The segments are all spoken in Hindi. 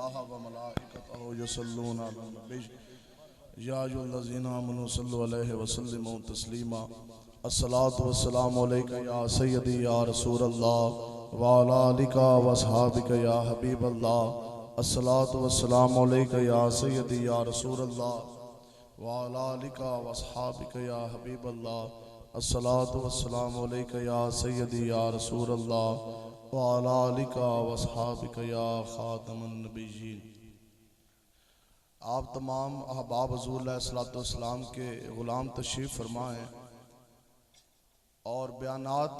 इन्नल्लाह व मलाइकतहु यसल्लूना अलन नबी या अय्युहल्लज़ीना आमनू सल्लु अलैहि व सल्लिमू तस्लीमा। अस्सलातु वस्सलामु अलैका या सय्यदी या रसूलल्लाह व अला आलिका व अस्हाबिका या हबीबल्लाह। अस्सलातु वस्सलामु अलैका या सय्यदी या रसूलल्लाह व अला आलिका व अस्हाबिका या हबीबल्लाह। अस्सलातु वस्सलामु अलैका या सय्यदी या रसूलल्लाह व अला आलिका व अस्हाबिका या खातमुन नबिय्यीन। आप तमाम अहबाब हुज़ूर अलैहिस्सलाम के ग़ुलाम तशरीफ़ फरमाएँ और बयानात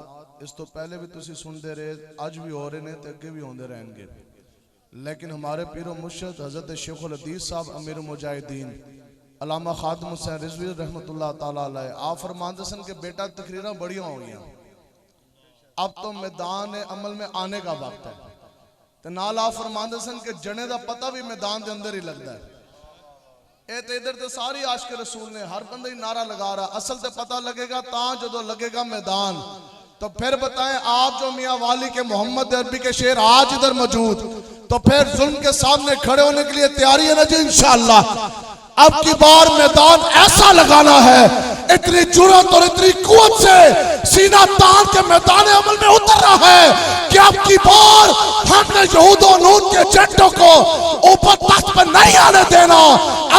इस तो पहले भी तुसी सुनते रहे, अज भी हो रहे हैं तो अगे भी होंदे रहेंगे। लेकिन हमारे पीरो मुर्शिद हज़रत शेखुल हदीस साहब अमीर मुजाहिदीन अल्लामा खादिम हुसैन रिज़वी रहमतुल्लाह ताला अलैह आप फरमाते सन के बेटा तकरीरां बड़ियां हो गई, अब तो मैदान अमल में आने का वक्त है। तो नाल आप फरमाते सन के जने का पता भी मैदान के अंदर ही लगता है। ये तो इधर तो सारी आशिक रसूल ने हर बंदा ही नारा लगा रहा, असल तो पता लगेगा ता जो लगेगा मैदान। तो फिर बताएं आप जो मियाँ वाली के मोहम्मद अरबी के शेर आज इधर मौजूद, तो फिर जुल्म के सामने खड़े होने के लिए तैयारी है ना जी? इंशाअल्लाह अब की बार मैदान ऐसा लगाना है, इतनी जुर्रत और इतनी कुव्वत से सीना तान के मैदान अमल में उतरना है कि अब की बार हमने यहूद और लूत के एजेंटों को ऊपर तख्त पर नहीं आने देना।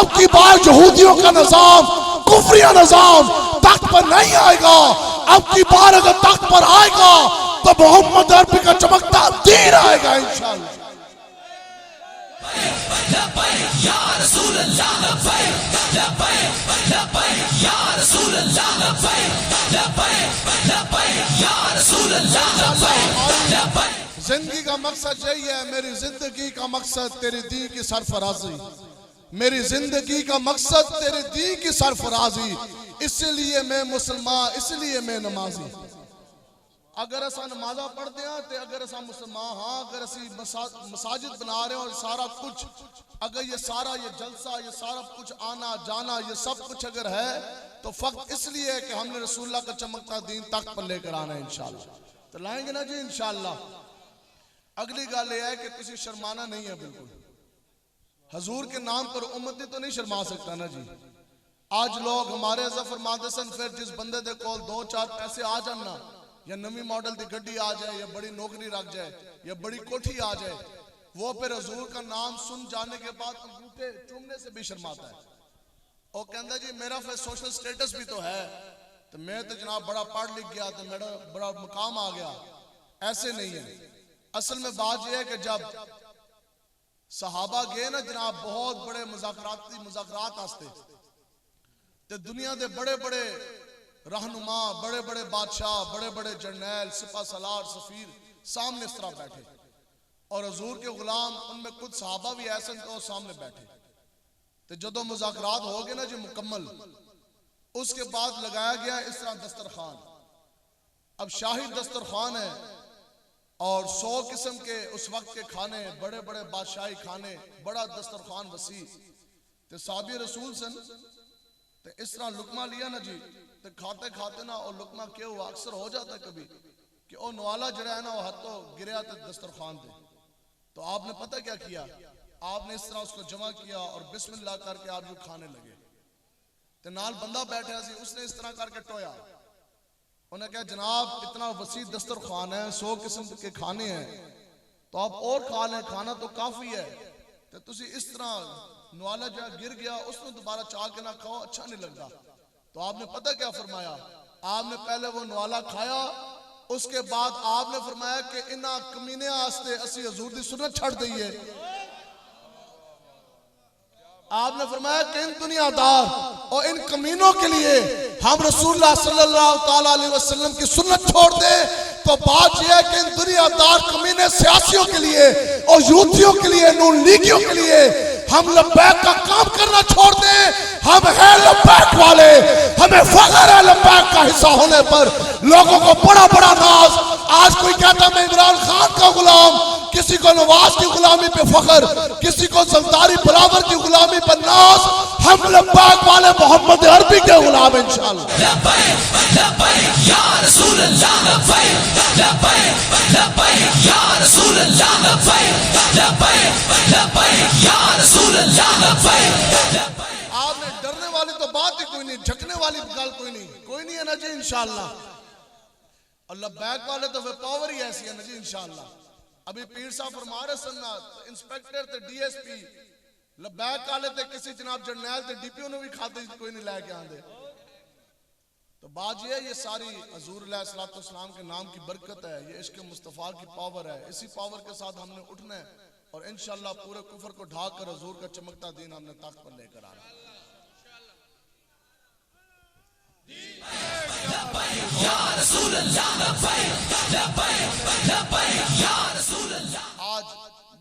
अब की बार यहूदियों का निजाम, कुफरिया निजाम तख्त पर नहीं आएगा। अब की बार अगर तख्त पर आएगा तो मोहम्मद अरबी का चमकता तीर आएगा इंशाअल्लाह। जिंदगी का मकसद यही है, मेरी जिंदगी का मकसद तेरी दी की सरफराजी, मेरी जिंदगी का मकसद तेरे दी की सरफराजी, इसलिए मैं मुसलमान, इसलिए मैं नमाजी। अगर असा नमाजा पढ़ते हैं तो अगर असा मुसलमान हाँ, अगर असी मसाजिद बना रहे हैं और सारा कुछ, अगर ये सारा ये जलसा ये सारा कुछ आना जाना ये सब कुछ अगर है तो फक्त इसलिए है कि हमने रसूलुल्लाह का चमकता दीन तख्त पर लेकर आना है इंशाअल्लाह। तो लाएंगे ना जी इंशाअल्लाह। अगली गल यह है कि किसी शर्माना नहीं है बिल्कुल। हजूर के नाम पर उम्मती तो नहीं शर्मा सकता ना जी। आज लोग हमारे अज़ा फरमाते सन फिर जिस बंदे दे कोल 2-4 पैसे आ जाना, या नवी मॉडल की गड्डी आ जाए, या बड़ी नौकरी रख जाए, या बड़ी कोठी आ जाए, वो फिर हजूर का नाम सुन जाने के बाद अंगूठे चूमने से भी शर्माता है। और कहता जी मेरा फिर सोशल स्टेटस भी तो है, तो मैं तो जनाब बड़ा पढ़ लिख गया तो मेरा बड़ा मुकाम आ गया। ऐसे नहीं है। असल में बात यह है कि जब सहाबा गए ना जनाब बहुत बड़े मुज़ाकरात आस्ते, तो दुनिया के बड़े बड़े रहनुमा, बड़े बड़े बादशाह, बड़े बड़े जर्नैल, सिपा सलार, सफीर सामने इस तरह बैठे और हजूर के गुलाम उनमें कुछ सहाबा भी ऐसे तो सामने बैठे। तो जो मुज़ाकरात हो गए ना जी मुकम्मल, उसके बाद लगाया गया इस तरह दस्तरखान। अब शाही दस्तरखान है और 100 किस्म के उस वक्त के खाने, बड़े बड़े बादशाही खाने, बड़ा दस्तरखान वसी। तो साहबी रसूल सन तो इस तरह लुकमा लिया ना जी, तो खाते खाते ना और लुकमा क्या हुआ, अक्सर हो जाता है कभी कि वो नवाला जरा है ना वो हाथों गिरा तो दस्तरखान थे। तो आपने पता क्या किया, आपने इस तरह उसको जमा किया और बिस्मिल्लाह करके आप जो खाने लगे। तो नाल बंदा बैठा सी, उसने इस तरह करके टोया। उन्हें कहा जनाब इतना वसी दस्तरखान है, 100 किस्म के खाने हैं, तो आप और खा लें, खाना तो काफी है। तो तुसी इस तरह नवाला जो गिर गया उसमें दोबारा चाह के ना खाओ, अच्छा नहीं लगता। तो आपने पता क्या फरमाया, आपने पहले वो नवाला खाया, उसके बाद आपने फरमाया कि इन्हां कमीने आस्ते असी हजूर दी सुन्नत छड़ दईए। आपने फरमाया कि इन दुनियादार और इन कमीनों के लिए हम रसूलुल्लाह सल्लल्लाहु ताला अलैहि वसल्लम की सुन्नत छोड़ दे। तो बात यह है कि इन दुनियादार कमीने सियासियों के लिए और यूथियों के लिए, नून लीगियों के लिए हम लब्बैक का काम करना छोड़ दें। हम हैं लब्बैक वाले, हमें फख्र है लब्बैक का हिस्सा होने पर। लोगों को बड़ा बड़ा नाज, आज कोई कहता मैं इमरान खान का गुलाम, किसी को नवाज की गुलामी पे फख्र, किसी को जरदारी बिलावर की गुलामी पर नाज। हम लब्बैक वाले मोहम्मद अरबी के गुलाम इंशाअल्लाह। लब्बैक या रसूल अल्लाह, लब्बैक लब्बैक लब्बैक ना जी इंशाअल्लाह। और लब्बैक वाले तो फिर पावर ही ऐसी है ना जी इंशाअल्लाह। अभी पीर साहब फरमा रहे सन्ना इंस्पेक्टर ते डीएसपी लब्बैक वाले ते किसी जनाब जरनैल ते डीपीओ ने भी खाते कोई नहीं लेके आंदे। तो बात ये है, ये सारी हजूर अलैहिस्सलाम के नाम की बरकत है, ये इश्क मुस्तफ़ा की पावर है। इसी पावर के साथ हमने उठना है और इंशाअल्लाह पूरे कुफर को ढाक कर हजूर का चमकता दीन हमने तख्त पर लेकर आना। आज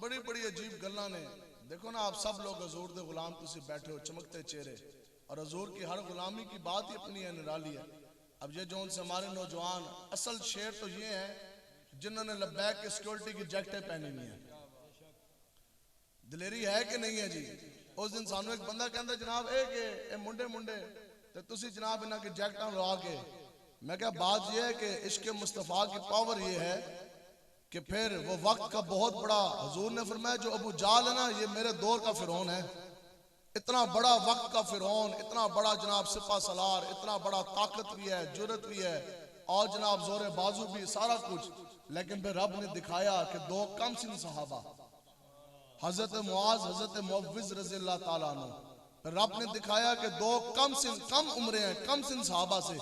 बड़ी बड़ी अजीब गल्लां ने, देखो ना आप सब लोग हजूर दे गुलाम तुसी बैठे हो चमकते चेहरे, और हजूर की हर गुलामी की बात ही अपनी है, निराली है। अब ये जो उनसे हमारे नौजवान, असल शेर तो ये है जिन्होंने लब्बैक की सिक्योरिटी की जैकेटें पहनी हुई है। दिलेरी है कि नहीं है जी? उस दिन सानू एक बंदा कहता जनाब ए मुंडे मुंडे तो तुसी जनाब इन्हां की जैकेटां लगा के, मैं क्या बात यह है कि इश्क मुस्तफ़ा की पावर ये है कि फिर वो वक्त का बहुत बड़ा, हुजूर ने फरमाया जो अबू जाल है ना ये मेरे दौर का फिरौन है। इतना बड़ा वक्त का फिरौन, इतना बड़ा जनाब सिपा सलार, इतना बड़ा ताकत भी है, जुर्रत भी है और जनाब जोरे बाजू भी, सारा कुछ। लेकिन फिर रब ने दिखाया कि दो कम सिन सहाबा, हजरत मुआज हजरत मुअव्विज रज़ी अल्लाह ताला अन्हु, रब ने दिखाया कि दो कम उम्र हैं, कम सिन सहाबा से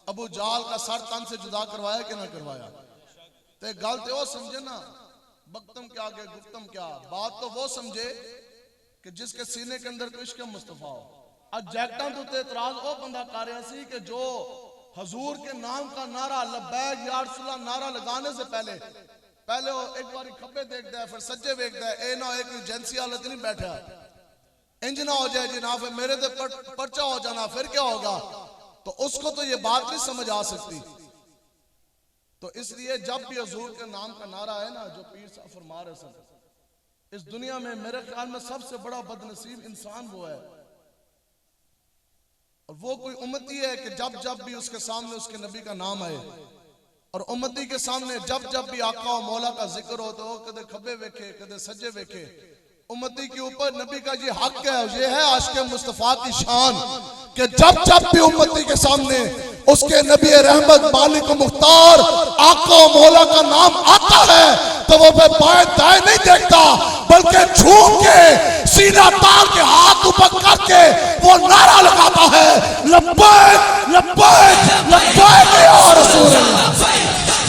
अबू जाल का सर तन से जुदा करवाया कि ना करवाया? ते गल तो वो समझे ना, बक्तम क्या आगे गुफ्तम क्या, बात तो वो समझे कि जिसके सीने के अंदर तो इश्क मुस्तफ़ा हो। आज जैकटां तो एतराज वो बंदा कर रहा सी कि जो हजूर के नाम का नारा लब्बैक या रसूलल्लाह नारा लगाने से पहले वो एक बार खब्बे देखता है फिर सज्जे देखता है, ए ना एक एजेंसी हालत नहीं बैठा, इंज ना हो जाए जी ना फिर मेरे ते पर्चा हो जाना फिर क्या होगा, तो उसको तो ये बात नहीं समझ आ सकती। तो इसलिए जब भी हजूर के नाम का नारा है ना, जो पीर साहब फरमा रहे सन, इस दुनिया में मेरे ख्याल में सबसे बड़ा बदनसीब इंसान वो है, और वो कोई उम्मती है कि जब जब भी उसके सामने उसके नबी का नाम आए, और उम्मती के सामने जब जब भी आका और मौला का जिक्र हो तो वो कदे खब्बे वेखे कदे सज्जे वेखे। उम्मती के ऊपर नबी का ये हक है, ये है आशिक मुस्तफ़ा की शान कि जब जब भी उम्मती के सामने उसके नबी रहमत मालिक मुख्तार आका और मौला का नाम आता है तो वो बाएं दाएं नहीं देखता, बल्कि झूम के सीना तान के हाथ ऊपर करके वो नारा लगाता है, लब्बैक लब्बैक लब्बैक या रसूल अल्लाह,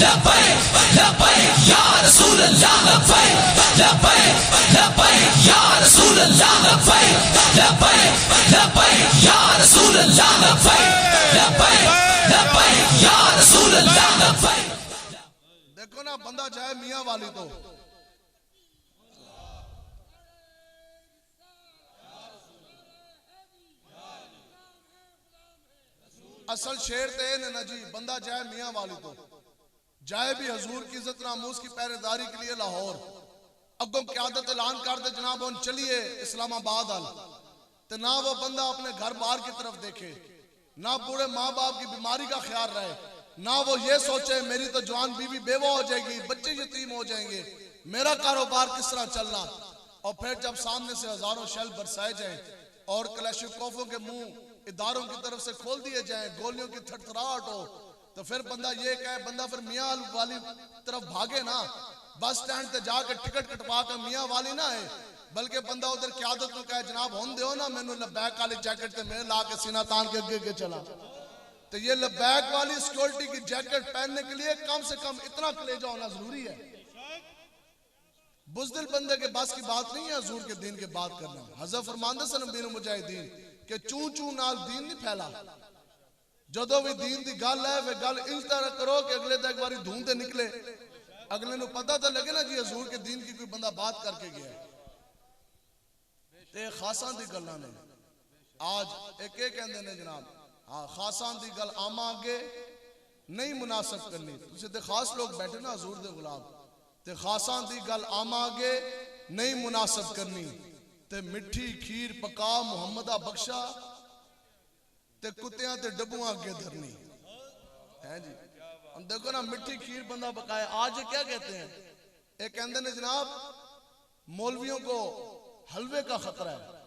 लब्बैक लब्बैक या रसूल अल्लाह, लब्बैक लब्बैक लब्बैक या रसूल अल्लाह, लब्बैक लब्बैक लब्बैक या रसूल अल्लाह, लब्बैक लब्बैक लब्बैक या रसूल अल्लाह, लब्बैक। देखो ना बंदा जाए मियां वाली तो असल शेर ते ना जी, बंदा जाए मियां वाली तो जाए भी हजूर की इज्जत नामूस की पहरेदारी के लिए लाहौर, अगों क़यादत ऐलान कर दे जनाब हम चलिए इस्लामाबाद आल, तो ना वो बंदा अपने घर बार की तरफ देखे, ना बूढ़े माँ बाप की बीमारी का ख्याल रहे, ना वो ये सोचे मेरी तो जवान बीवी बेवा हो जाएगी, बच्चे यतीम हो जाएंगे, मेरा कारोबार किस तरह चलना। और फिर जब सामने से हजारों शेल बरसाए जाए और कलेशिकोफों के मुंह इदारों की तरफ से खोल दिए जाए, गोलियों की थरथराहट हो, तो फिर बंदा ये कहे, बंदा फिर मियाँ वाली तरफ भागे ना, बस स्टैंड पे जाकर टिकट कटवा कर मियाँ वाली ना है, बल्कि बंदा उधर क़यादत को कहे जनाब होन दो ना मैनू लब्बैक वाली जैकेट ते मेरे ला के सीना तान के अगे चला। तो ये लब्बैक वाली सिक्योरिटी की जैकेट पहनने के लिए कम से कम इतना कलेजा होना जरूरी है। बुज़दिल बंदे के बस की बात नहीं है हजूर के दीन की बात करना। हज़रत फरमांदे सन अमीर मुजाहिदीन के चू चू नाल दीन नहीं फैला, जदों भी दीन की गल है वे गल इस तरह करो कि अगले तक एक बारी धूम ते निकले, अगले को पता तो लगे ना जी हजूर के दीन की कोई बंदा बात करके गया। ते खासा दी गल्लां ने आज एक कहंदे ने जनाब, हाँ खासा दी गल आमा अगे नहीं मुनासिब करनी, तुसीं ते खास लोग बैठे ना हजूर दे गुलाम, ते खासा दी गल आमा अगे नहीं मुनासिब करनी, ते मिठी खीर पका मुहम्मदा बख्शा ते कुत्तियां ते डब्बुआं अगे धरनी है जी। हम देखो ना मिठी खीर बंदा पकाए, आज ये क्या कहते हैं, एक कहते ने जनाब मौलवियों को हलवे का खतरा है।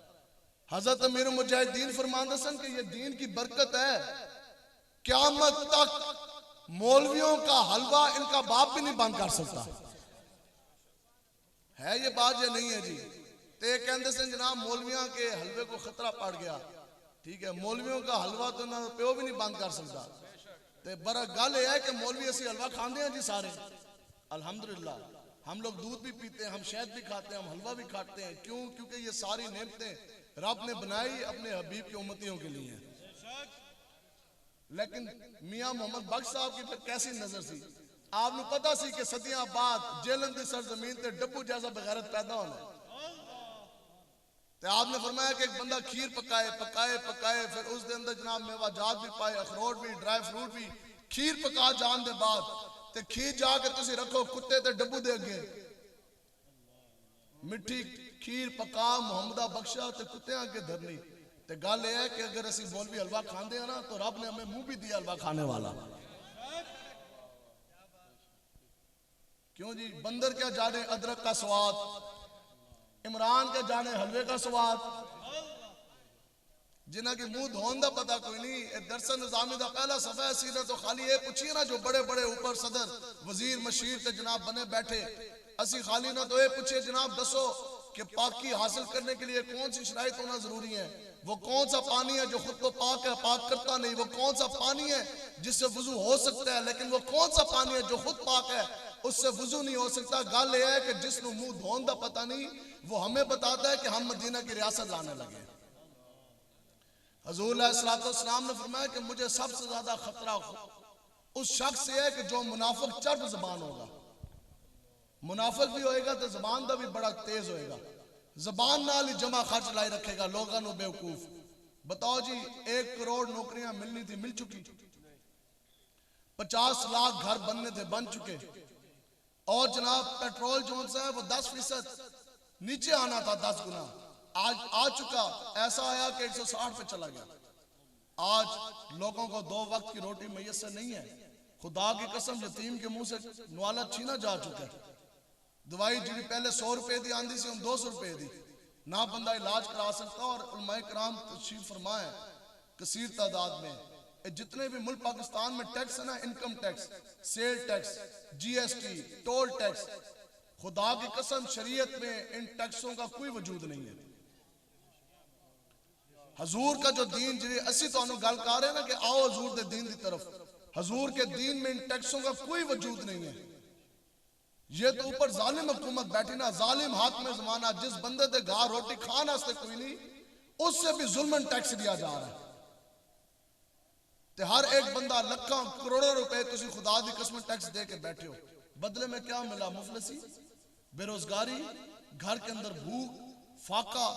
हजरत अमीर मुजाहिदीन फरमाते सन कि ये दीन की बरकत है क़यामत तक मौलवियों का हलवा इनका बाप भी नहीं बंद कर सकता। है ये बात या नहीं है जी? ते कहते से जनाब मौलवियों के हलवे को खतरा पड़ गया। ठीक है, मौलवियों का हलवा तो ना प्यो भी नहीं बंद कर सकता। ते बड़ा गल है कि मौलवी असी हलवा खाते हैं जी सारे, अल्हम्दुलिल्लाह। हम लोग दूध भी पीते हैं, हम शहद भी खाते हैं, हम हलवा भी खाते हैं। क्यों? क्योंकि ये सारी नेमतें रब ने बनाई अपने हबीब के उम्मतियों के लिए। लेकिन मियां मोहम्मद बख्श साहब की फिर कैसी नजर सी? आपको पता सी कि सदियां बाद जेलन की सरजमीन ते डब्बू जैसा बगैरत पैदा होना। तो आपने फरमाया कि एक बंदा खीर पकाए पकाए पकाए, फिर उस दे अंदर जनाब मेवाजात भी पाए, अखरोट भी, ड्राई फ्रूट भी। खीर पका जान दे बाद ते खीर जाके तुसी रखो कुत्ते ते डब्बू दे अगे। मिठी खीर पका मुहम्मदा बख्शा ते कुत्ते अगे धरनी। ते गल यह है कि अगर असी मौलवी हलवा खाते हैं ना तो रब ने हमें मुंह भी दिया हलवा खाने वाला। क्यों जी? बंदर क्या जाने अदरक का स्वाद, इमरान के जाने हलवे का स्वाद। जिन्हें की मुंह धोन का पता कोई नहीं। दरसन निजामी का पहला सफा है सीधा तो खाली ये पूछिए ना जो बड़े बड़े ऊपर सदर वजीर मशीर ते जनाब बने बैठे, असी खाली ना तो ये पूछे जनाब दसो कि पाकी हासिल करने के लिए कौन सी शराइत होना जरूरी है। वो कौन सा पानी है जो खुद को पाक है, पाक करता नहीं? वो कौन सा पानी है जिससे वजू हो सकता है, लेकिन वो कौन सा पानी है जो खुद पाक है उससे वजू नहीं हो सकता? गल यह है कि जिसको मुंह धोन का पता नहीं वो हमें बताता है कि हम मदीना की रियासत लाने लगे। हुजूर अलैहिस्सलाम ने फरमाया कि मुझे सबसे ज्यादा खतरा उस शख्स से है कि जो मुनाफिक चर्ब जबान होगा। मुनाफिक भी होएगा तो जबान का भी बड़ा तेज होएगा, जबान नाल ही जमा खर्च लाई रखेगा लोगों को बेवकूफ। बताओ जी 1 करोड़ नौकरियां मिलनी थी, मिल चुकी। 50 लाख घर बनने थे, बन चुके। और जनाब पेट्रोल जो है वो 10% नीचे आना था, 10 गुना आज आ चुका। ऐसा आया कि 160 पे चला गया। आज लोगों को 2 वक्त की रोटी मैसर नहीं है। खुदा की कसम यतीम के मुंह से नवाला छीना जा चुका है। दवाई जी पहले 100 रुपए दी आंदी सी, हम 200 रुपए दी ना बंदा इलाज करा सकता। और उलमाए कराम तशरीफ फरमाए कसीर तादाद में जितने भी मुल्क पाकिस्तान में टैक्स है ना, income tax, sale tax, GST, toll tax, खुदा की कसम शरीयत में इन टैक्सों का कोई वजूद नहीं है। हजूर का जो दीन जी असी तो गल कर रहे हैं ना कि आओ हजूर के दीन की तरफ, हजूर के दीन में इन टैक्सों का कोई वजूद नहीं है। ये तो ऊपर जालिम हुकूमत बैठी ना, जालिम हाकिम जमाना, जिस बंदे के घर रोटी खाने वास्ते कोई नहीं उससे भी जुल्मन टैक्स दिया जा रहा है। ते हर एक बंदा लाखों करोड़ों रुपए तुसी खुदा दी कसम टैक्स दे के बैठे हो। बदले में क्या मिला? मुफलिसी, बेरोजगारी, घर के अंदर भूख, फाका।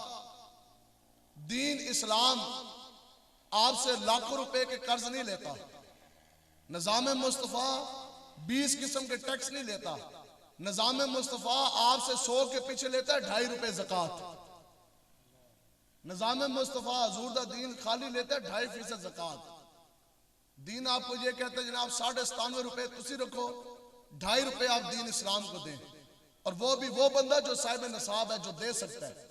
दीन इस्लाम आपसे लाखों रुपए के कर्ज नहीं लेता। निजाम मुस्तफा 20 किस्म के टैक्स नहीं लेता। निजाम मुस्तफा आपसे 100 के पीछे लेता है 2.5 रुपए ज़कात। निजाम मुस्तफा हजूर दा दीन खाली लेता है 2.5% ज़कात। दीन आपको ये कहता है जनाब 97.5 रुपए तुसी रखो, 2.5 रुपए आप दीन इस्लाम को दें। और वो भी वो बंदा जो साहिब नसाब है, जो दे सकता है।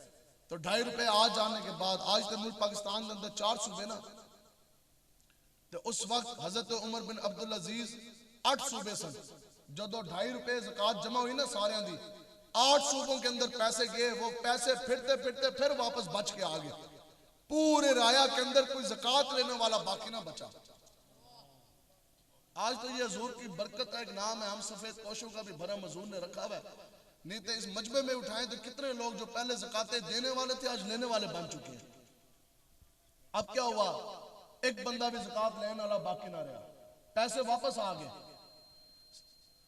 तो 2.5 रुपए आज जाने के बाद, आज तो मुल्क पाकिस्तान के अंदर 4 सूबे ना, तो उस वक्त हजरत उमर बिन अब्दुल अजीज 8 सूबे सन। जदों 2.5 रुपए ज़कात जमा हुई ना सारे दी, 8 सूबों के अंदर पैसे गए। वो पैसे फिरते फिरते फिर वापस बच के आ गए। पूरे राया के अंदर कोई ज़कात लेने वाला बाकी ना बचा। आज तो ये हजूर की बरकत का एक नाम है, हम सफेद पोशों का भी भरम हजूर ने रखा हुआ है। नहीं तो इस मजबे में उठाएं तो कितने लोग जो पहले ज़कातें देने वाले थे आज लेने वाले बन चुके हैं। अब क्या हुआ? एक बंदा भी ज़कात लेने वाला बाकी ना रहा, पैसे वापस आ गए।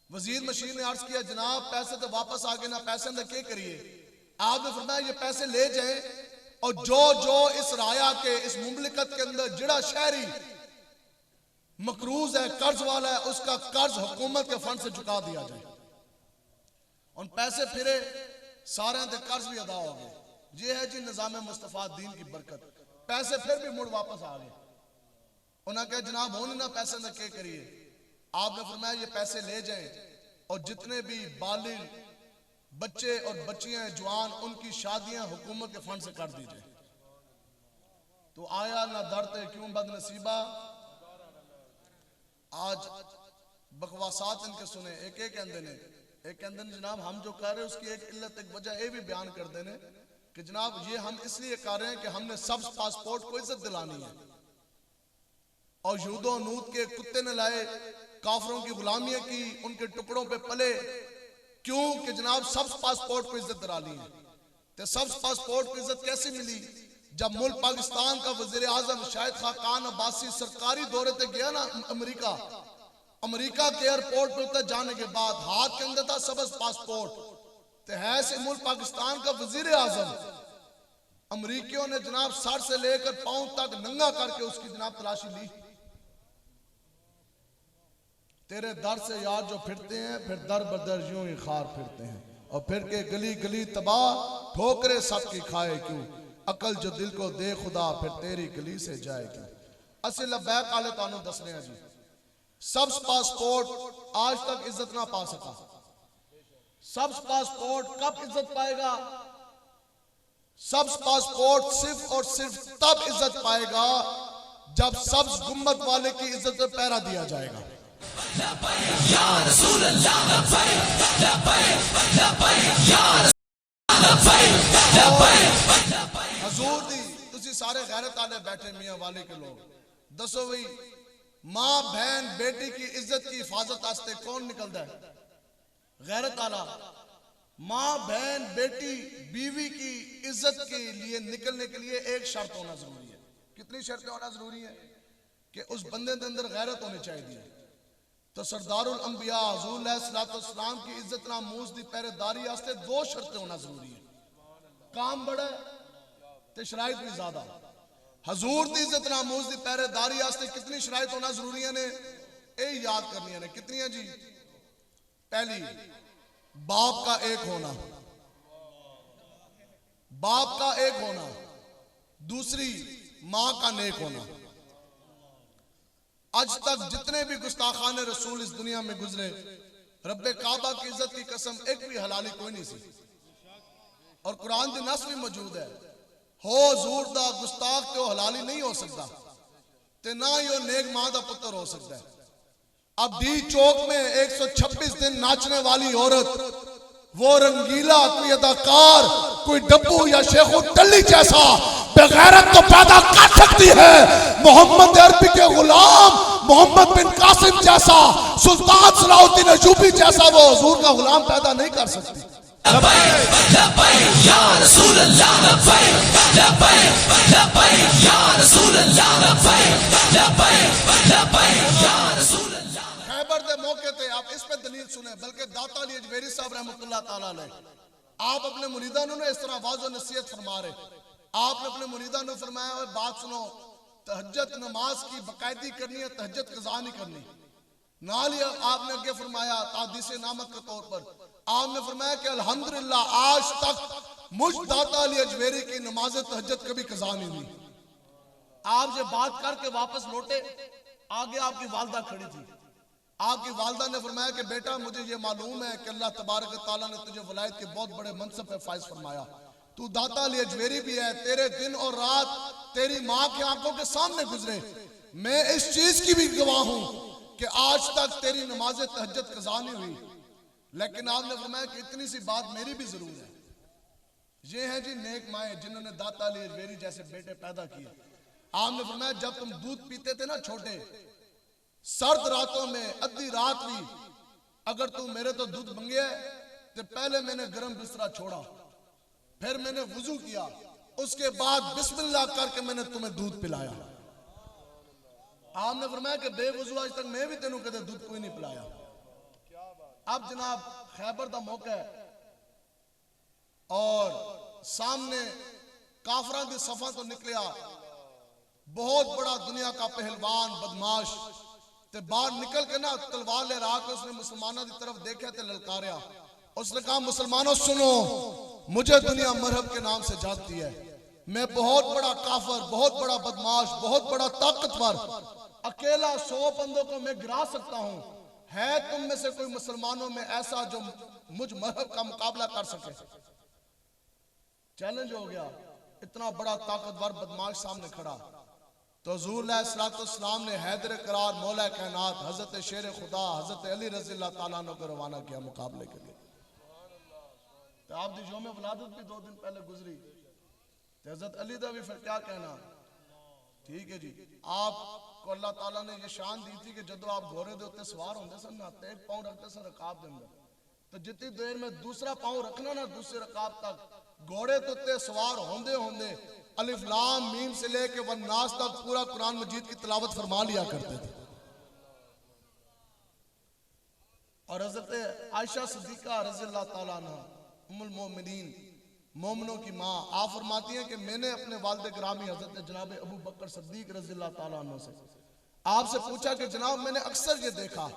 वजीर मशीर ने अर्ज किया जनाब पैसे तो वापस आ गए ना, पैसे ने क्या करिए? आपने फरमाया ये पैसे ले जाएं और जो जो इस राया के, इस मुमलिकत के अंदर जिड़ा शहरी मकरूज है, कर्ज वाला है, उसका कर्ज हुकूमत के फंड से चुका दिया जाए। और पैसे फिरे, सारे के कर्ज भी अदा हो गए। ये है जी निजाम मुस्तफा दीन की बरकत। पैसे फिर भी मुड़ वापस आ गए। उन्होंने कहा जनाब होने ना पैसे ने क्या करिए? आपने फरमाया ये पैसे ले जाएं और जितने भी बालिग बच्चे और बच्चियां जवान, उनकी शादियां हुकूमत के फंड से कर दीजिए। तो आया ना दरते क्यों बदनसीबा, आज बकवासात इनके सुने, एक एक कहते ने, एक कहते ने जनाब हम जो कर रहे हैं उसकी एक इल्लत एक वजह ये भी बयान कर देने कि जनाब ये हम इसलिए कर रहे हैं कि हमने सब्ज पासपोर्ट को इज्जत दिलानी है, और यूदो नूत के कुत्ते ने लाए, काफरों की गुलामियां की, उनके टुकड़ों पे पले, क्यों कि जनाब सब्ज पासपोर्ट को इज्जत दिलानी है। तो सब्ज पासपोर्ट को इज्जत कैसे मिली? जब मुल्क पाकिस्तान का वजीर आजम शाहिद खाकान अब्बासी सरकारी दौरे पे गया ना अमेरिका, अमेरिका के एयरपोर्ट पे उतर जाने के बाद हाथ के अंदर था सब्ज पासपोर्ट, तो है से मुल्क पाकिस्तान का वजीर आजम, अमरीकियों ने जनाब सर से लेकर पांव तक नंगा करके उसकी जनाब तलाशी ली। तेरे दर से यार जो फिरते हैं फिर दर बदर यूं ही खार फिरते हैं, और फिर के गली गली तबाह ठोकरे सबकी खाए क्यों, अकल जो दिल को दे खुदा फिर तेरी गली से जाए क्यों। असल लबैक आले तानू दस रहे हैं जी, सब्ज पासपोर्ट आज तक इज्जत ना पा सका। सब्ज पासपोर्ट कब इज्जत पाएगा? सब्ज पासपोर्ट सिर्फ और सिर्फ तब इज्जत पाएगा जब सब्ज गुम्बद वाले की इज्जत पे पहरा दिया जाएगा। हजूर दी तुसी सारे गैरत आले बैठे मियां वाले के लोग दसो भाई, मां बहन बेटी की इज्जत की हिफाजत वास्ते कौन निकलता है? गैरत आला। मां बहन बेटी बीवी की इज्जत के लिए निकलने के लिए एक शर्त होना जरूरी है। कितनी शर्तें होना जरूरी है? कि उस बंदे के अंदर गैरत होनी चाहिए। तो सरदारुल अंबिया हुजूर अलैहिस्सलाम की इज्जत नामूस दी पहरेदारी वास्ते दो शर्तें होना जरूरी है। काम बड़ा ते शराइत भी ज्यादा। हजूर की इज्जत नामूस की पहरेदारी वास्ते कितनी शराइत होना जरूरी ने, ये याद करनी ने। कितनी जी? पहली, बाप का एक होना, बाप का एक होना। दूसरी, मां का नेक होना। आज तक जितने भी गुस्ताखाने रसूल इस दुनिया में गुजरे, रब्बे काबा की इज्जत की कसम एक भी हलाली कोई नहीं सी, और कुरान की नस भी मौजूद है। हो हजूर दा गुस्ताख तो हलाली नहीं हो सकता, ते ना ही वो नेक मां का पुत्र हो सकता है। अब डी चौक में 126 दिन नाचने वाली औरत, वो रंगीला कोई अदाकार, कोई डब्बू या शेखू टल्ली जैसा बेगैरत तो पैदा कर सकती है, मोहम्मद अरबी के गुलाम मोहम्मद बिन कासिम जैसा, सुल्तान सलाहुद्दीन अयूबी जैसा वो हुजूर का गुलाम पैदा नहीं कर सकती। खैबर के मौके पे आप इस पे दलील सुने, बल्कि दाता अली अजमेरी साहब रहमतुल्लाह ताला अलैह, आप अपने मुरीदा ने इस तरह वाज़ो नसीहत फरमा रहे। आपने अपने मुरीदा ने फरमाया, बात सुनो, तहज्जुद नमाज की बाकायदी करनी है, तहज्जुद कज़ा नहीं करनी। नाल ही आपने अगे फरमाया तादीस नामक के तौर पर आपने फरमाया कि अल्हम्दुलिल्लाह आज तक मुझ दाता अली अजमेरी की नमाज तहज्जुद कभी कज़ा नहीं हुई। आप जब बात करके वापस लौटे, आगे आपकी वालदा खड़ी थी। आपकी वालदा ने फरमाया कि बेटा मुझे ये मालूम है कि अल्लाह तबारक तआला ने तुझे वलायत के बहुत बड़े मनसब पे फाइज फरमाया, तू दाता अली अजमेरी भी है, तेरे दिन और रात तेरी माँ की आंखों के सामने गुजरे। मैं इस चीज की भी गवाह हूं कि आज तक तेरी नमाज तहज्जुद कज़ा नहीं हुई। लेकिन आपने फरमाया कि इतनी सी बात मेरी भी जरूर है। ये है जी नेक माए जिन्होंने दाता अली अजमेरी जैसे बेटे पैदा किए। आपने फरमाया जब तुम दूध पीते थे ना छोटे, सर्द रातों में अद्धी रात भी अगर तू मेरे तो दूध मंगे तो पहले मैंने गर्म बिस्तरा छोड़ा, फिर मैंने वुजू किया, उसके बाद बिस्मिल्लाह करके मैंने तुम्हें दूध पिलाया। आपने फरमाया कि बेवुजू आज तक मैं भी तेनों कदे दूध कोई नहीं पिलाया। अब जनाब खैबर का मौका है और सामने काफरा की सफा तो निकलिया बहुत बड़ा दुनिया का पहलवान बदमाश, ते बाहर निकल के ना तलवार लहरा के उसने मुसलमानों की तरफ देखा ते ललकारिया। उसने कहा मुसलमानों सुनो, मुझे दुनिया मरहब के नाम से जानती है, मैं बहुत बड़ा काफर, बहुत बड़ा बदमाश, बहुत बड़ा ताकतवर, अकेला 100 बंदों को मैं गिरा सकता हूं। है तुम में से कोई मुसलमानों में ऐसा जो मुझ मरहब का मुकाबला कर सके? चैलेंज हो गया, इतना बड़ा ताकतवर बदमाश सामने खड़ा। तो हुज़ूर अलैहिस्सलाम ने हैदर करार मौला कायनात हजरत शेर खुदा हजरत अली रज़ी अल्लाह ताला अन्हु को रवाना किया मुकाबले के लिए। तो आप दी यौम वलादत भी 2 दिन पहले गुजरी, तो हजरत अली दा भी फिर क्या कहना। ठीक है जी, आपको अल्लाह ताला ने ये शान दी थी कि जदों आप घोड़े दे उत्ते सवार होंदे सन ना, एक पांव रखते सन रकाब दे अंदर, तो जितनी देर में दूसरा पांव रखना ना दूसरे रकाब तक, घोड़े के उत्ते सवार होंदे होंदे अलिफ लाम मीम से लेके वन नास तक पूरा कुरान मजीद की तिलावत फरमा लिया करते थे। और हजरत आयशा सिद्दीका रज़ी अल्लाह ताला अन्हा उम्मुल मोमिनीन मोमिनों की माँ, आप फरमाती हैं कि मैंने अपने वालिद गिरामी हजरत जनाब अबू बकर सिद्दीक रज़ी अल्लाह ताला अन्हु से आपसे पूछा कि जनाब मैंने अक्सर ये देखा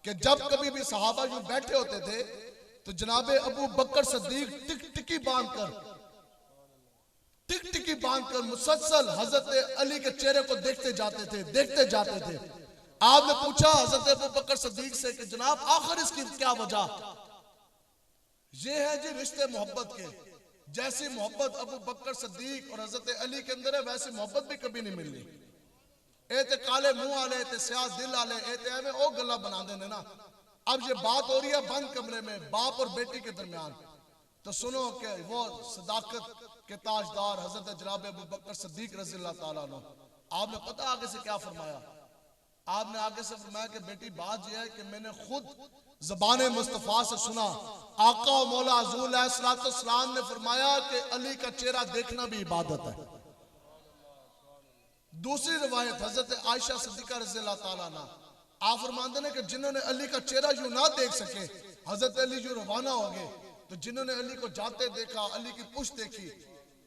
कि जब कभी भी सहाबा यूं बैठे होते थे तो जनाब अबू बकर सिद्दीक टिकटिकी बांधकर मुसलसल हजरत अली के चेहरे को देखते जाते थे। आपने पूछा हजरत अबू बकर सिद्दीक से कि जनाब आखिर इसकी क्या वजह। ये है जी रिश्ते मोहब्बत के, जैसी मोहब्बत अबू बकर सिद्दीक और हजरत अली के अंदर है वैसी मोहब्बत भी कभी नहीं मिलनी। ए ते काले मुंह वाले ते स्याह दिल वाले ए ते एवें ओ गल्ला बना देने ना। अब ये बात हो रही है बंद कमरे में बाप और बेटी के दरमियान, तो सुनो कि वो सदाकत के ताजदार हजरत जनाब अबू बकर सिद्दीक रज़ी अल्लाह ताला अन्हु, आपने पता आगे से क्या फरमाया। आपने आगे से फरमाया कि बेटी बात यह है कि मैंने खुद ज़बान मुस्तफ़ा से सुना, आका और मौला हुज़ूर अलैहिस्सलाम ने फरमाया कि अली का चेहरा देखना भी इबादत है। दूसरी रिवायत हजरत आयशा सिद्दीका रज़ी अल्लाह ताला अन्हा, आप फरमाते हैं कि जिन्होंने अली का चेहरा यूं ना देख सके, हजरत अली जो रवाना हो गए तो जिन्होंने अली को जाते देखा, अली की पुश्त देखी,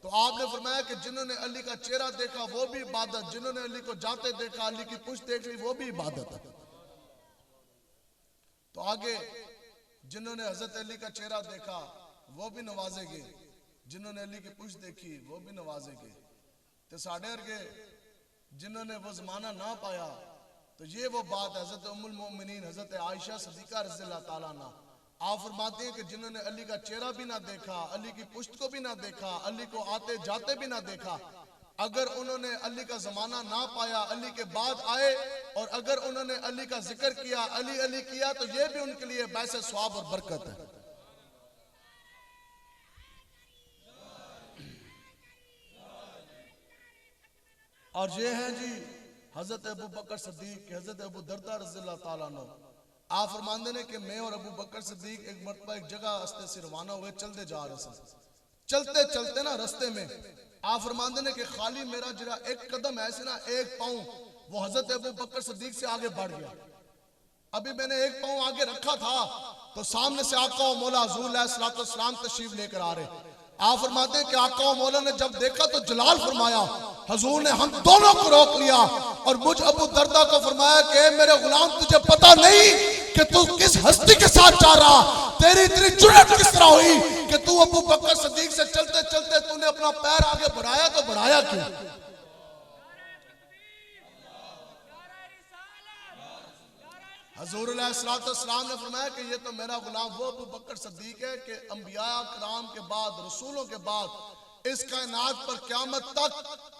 तो आपने फरमाया कि जिन्होंने अली का चेहरा देखा वो भी इबादत, जिन्होंने अली को जाते देखा अली की पुश्त देख ली वो भी इबादत है। तो आगे जिन्होंने हजरत अली का चेहरा देखा वो भी नवाजे गए, जिन्होंने अली की पुश्त देखी वो भी नवाजे गए। तो साढ़े अर्गे जिन्होंने वो जमाना ना पाया, तो ये वो बात हजरत उम्मुल मोमिनीन हजरत आयशा सिद्दीका रज़ी अल्लाह ताला अन्हा आप फरमाते हैं कि जिन्होंने अली का चेहरा भी ना देखा, अली की पुश्त को भी ना देखा, अली को आते जाते भी ना देखा, अगर उन्होंने अली का जमाना ना पाया, अली के बाद आए और अगर उन्होंने अली का जिक्र किया, अली अली किया, तो ये भी उनके लिए बैसे सवाब और बरकत है। और ये है जी हजरत अबू बकर सिद्दीक, हजरत अबू दरदा रज़ी अल्लाह ताला अन्हु, आप फरमाते हैं कि मैं और अबू बकर सिद्दीक एक मरतबा एक जगह रास्ते से रवाना हुए, चलते जा रहे थे, चलते चलते ना रास्ते में आप फरमाते हैं कि खाली मेरा जरा एक कदम ऐसे ना एक पाँव वो हजरत अबू बकर सिद्दीक से आगे बढ़ गया। अभी मैंने एक पाँव आगे रखा था तो सामने से आका और मौला हुज़ूर अलैहिस्सलाम तशरीफ लेकर आ रहे। आप फरमाते हैं कि आका और मौला ने जब देखा तो जलाल फरमाया, हुजूर ने हम दोनों को रोक लिया और मुझ अबू दरदा को फरमाया कि मेरे गुलाम तुझे पता नहीं कि तू किस हस्ती के साथ जा रहा, तेरी इतनी जुर्रत किस तरह हुई कि तू अबू बकर सिद्दीक से चलते चलते तूने अपना पैर आगे बढ़ाया, तो बढ़ाया क्यों? हुज़ूर अलैहिस्सलाम ने फरमाया कि ये तो मेरा गुलाम वो अबू बकर सिद्दीक है कि अंबिया कराम के बाद, रसूलों के बाद इस कायनात पर क़यामत तक